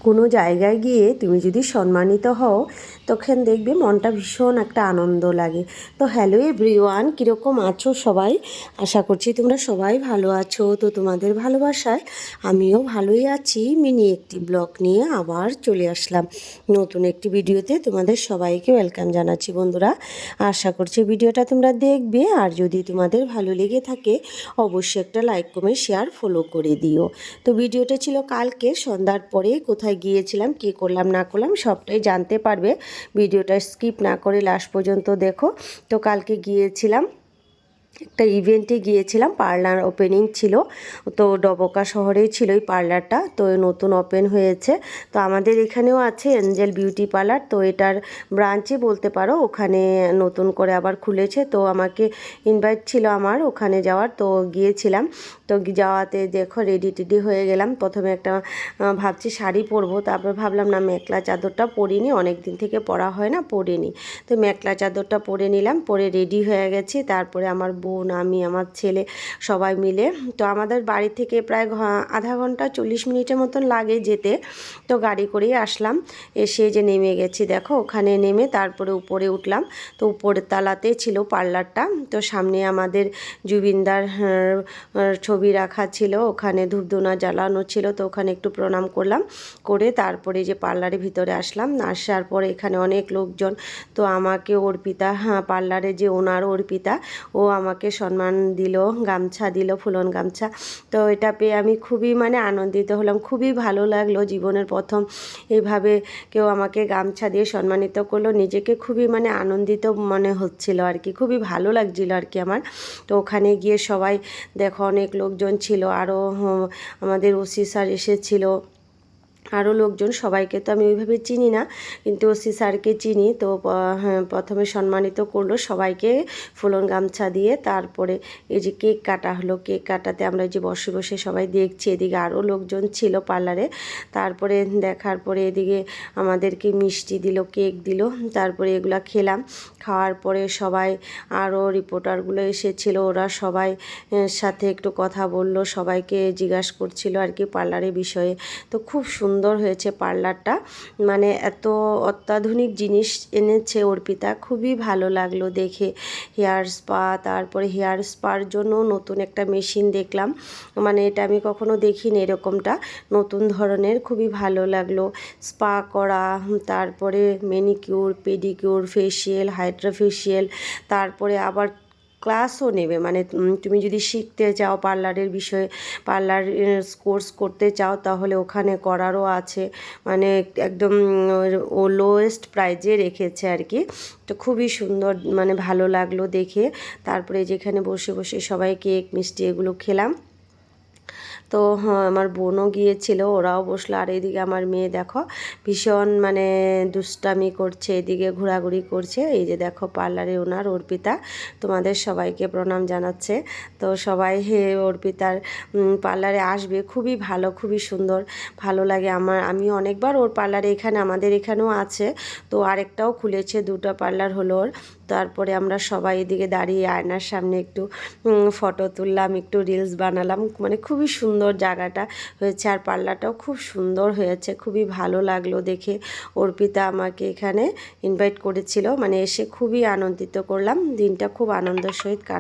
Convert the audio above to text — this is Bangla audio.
কোনো জায়গায় গিয়ে তুমি যদি সম্মানিত হও তখন দেখবে মনটা ভীষণ একটা আনন্দ লাগে। তো হ্যালো এভরিওয়ান, কীরকম আছো সবাই? আশা করছি তোমরা সবাই ভালো আছো। তো তোমাদের ভালোবাসায় আমিও ভালোই আছি। মিনি একটি ব্লগ নিয়ে আবার চলে আসলাম নতুন একটি ভিডিওতে। তোমাদের সবাইকে ওয়েলকাম জানাচ্ছি বন্ধুরা। আশা করছি ভিডিওটা তোমরা দেখবে, আর যদি তোমাদের ভালো লেগে থাকে অবশ্যই একটা লাইক কমেন্ট শেয়ার ফলো করে দিও। তো ভিডিওটা ছিল কালকে সন্ধ্যার পরে, কোথায় গিয়েছিলাম, কী করলাম না করলাম সবটাই জানতে পারবে। ভিডিওটা স্কিপ না করে লাস্ট পর্যন্ত দেখো। তো কালকে গিয়েছিলাম একটা ইভেন্টে গিয়েছিলাম, পার্লার ওপেনিং ছিল। তো ডবকা শহরেই ছিল এই পার্লারটা, তো নতুন ওপেন হয়েছে। তো আমাদের এখানেও আছে এঞ্জেল বিউটি পার্লার, তো এটার ব্রাঞ্চে বলতে পারো, ওখানে নতুন করে আবার খুলেছে। তো আমাকে ইনভাইট ছিল আমার ওখানে যাওয়ার, তো গিয়েছিলাম। তো যাওয়াতে দেখো রেডি টেডি হয়ে গেলাম। প্রথমে একটা ভাবছি শাড়ি পরবো, তারপর ভাবলাম না, মেখলা চাদরটা পরিনি, অনেক দিন থেকে পরা হয় না, পরিনি। তো মেখলা চাদরটা পরে নিলাম, পরে রেডি হয়ে গেছি। তারপরে আমার বোন, আমি, আমার ছেলে সবাই মিলে, তো আমাদের বাড়ি থেকে প্রায় আধা ঘন্টা 40 মিনিটের মতন লাগে যেতে। তো গাড়ি করেই আসলাম। এসে যে নেমে গেছি দেখো, ওখানে নেমে তারপরে উপরে উঠলাম। তো উপরের তালাতে ছিল পার্লারটা। তো সামনে আমাদের জুবিনদার ছবি রাখা ছিল, ওখানে ধূপধুনা জ্বালানো ছিল। তো ওখানে একটু প্রণাম করলাম, করে তারপরে যে পার্লারের ভিতরে আসলাম। আসার পরে এখানে অনেক লোকজন। তো আমাকে অর্পিতা, পার্লারে যে ওনার অর্পিতা, ও আমাকে সম্মান দিল, গামছা দিল, ফুলন গামছা। তো এটা পেয়ে আমি খুবই আনন্দিত হলাম, খুবই ভালো লাগলো। জীবনের প্রথম এইভাবে কেউ আমাকে গামছা দিয়ে সম্মানিত করলো, নিজেকে খুবই আনন্দিত মনে হচ্ছিল আর কি, খুবই ভালো লাগছিল আর কি আমার। তো ওখানে গিয়ে সবাই দেখো অনেক লোকজন ছিল, আরও আমাদের ওসি স্যার এসেছিল, আরও লোকজন। সবাইকে তো আমি ওইভাবে চিনি না, কিন্তু ওসি স্যারকে চিনি। তো হ্যাঁ, প্রথমে সম্মানিত করলো সবাইকে ফুলন গামছা দিয়ে। তারপরে এই যে কেক কাটা হলো, কেক কাটাতে আমরা যে বসে বসে সবাই দেখছি, এদিকে আরও লোকজন ছিল পার্লারে। তারপরে দেখার পরে এদিকে আমাদেরকে মিষ্টি দিল, কেক দিল, তারপরে এগুলা খেলাম। খাওয়ার পরে সবাই, আরও রিপোর্টারগুলো এসেছিল, ওরা সবাই সাথে একটু কথা বললো, সবাইকে জিজ্ঞাসা করছিল আর কি পার্লারের বিষয়ে। তো খুব সুন্দর হয়েছে পার্লারটা, এত অত্যাধুনিক জিনিস এনেছে অর্পিতা, খুবই ভালো লাগলো দেখে। হেয়ার স্পা, তারপরে হেয়ার স্পার জন্য নতুন একটা মেশিন দেখলাম, এটা আমি কখনো দেখিনি এরকমটা, নতুন ধরনের, খুবই ভালো লাগলো। স্পা করা, তারপরে manicure, pedicure, facial, Hydra facial, তারপরে আবার ক্লাসও নেবে, তুমি যদি শিখতে চাও পার্লারের বিষয়ে, পার্লার কোর্স করতে চাও, তাহলে ওখানে করারও আছে, একদম ও লোয়েস্ট প্রাইজে রেখেছে আর কি। তো খুবই সুন্দর, ভালো লাগলো দেখে। তারপরে যেখানে বসে বসে সবাই কেক মিষ্টি এগুলো খেলাম। তো হ্যাঁ, আমার বোনও গিয়েছিল, ওরাও বসলো। আর এদিকে আমার মেয়ে দেখো ভীষণ দুষ্টামি করছে, এদিকে ঘোরাঘুরি করছে। এই যে দেখো পার্লারে ওনার অর্পিতা, তোমাদের সবাইকে প্রণাম জানাচ্ছে। তো সবাই অর্পিতার পার্লারে আসবে, খুবই ভালো, খুবই সুন্দর, ভালো লাগে আমার। আমি অনেকবার ওর পার্লারে, এখানে আমাদের এখানেও আছে, তো আরেকটাও খুলেছে, দুটো পার্লার হলো ওর। তারপরে আমরা সবাই এদিকে দাঁড়িয়ে আয়নার সামনে একটু ফটো তুললাম, একটু রিলস বানালাম, খুবই সুন্দর জায়গাটা হয়েছে। আর পার্লারটাও খুব সুন্দর হয়েছে, খুবই ভালো লাগলো দেখে। অর্পিতা আমাকে এখানে ইনভাইট করেছিল, এসে খুবই আনন্দিত করলাম, দিনটা খুব আনন্দের সহিত কাট